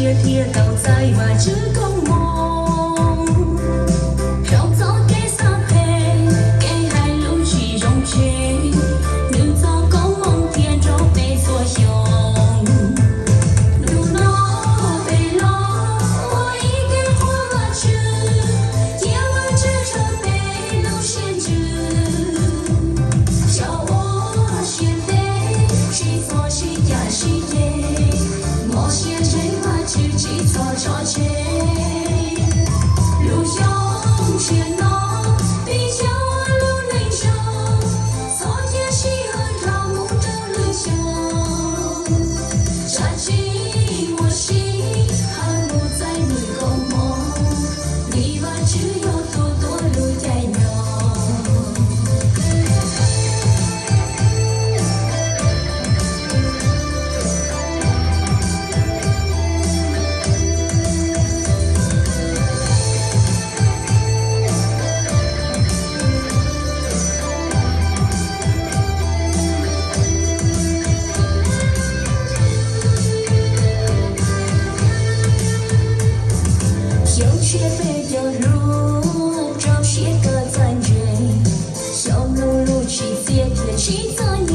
些铁道在马之公梦，飘走给撒配，给海陆去中去，女走公梦天中被所雄。路诺北路，我一个火马车，夜晚之车被路限制，叫我选对，谁做谁呀谁对。莫嫌谁话自己错错切，路向前路，比较我路内手，错解西和绕木着路上，扎进我心，寒露在你公梦，你把只有多多路在鸟。有些被丢入，找些个残缺，小路路去些天气作业。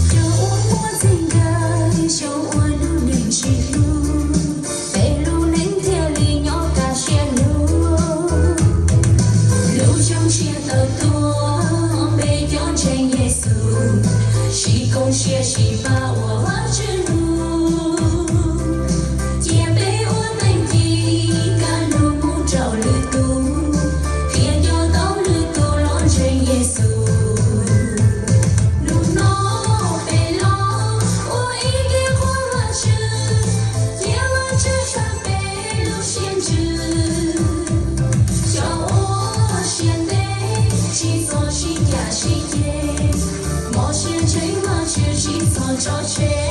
这我真的小我路能去路，北路能贴里鸟大线路，路上写的多，被丢成耶稣，西贡学习把我画之路。莫嫌谁嘛，只是错着却。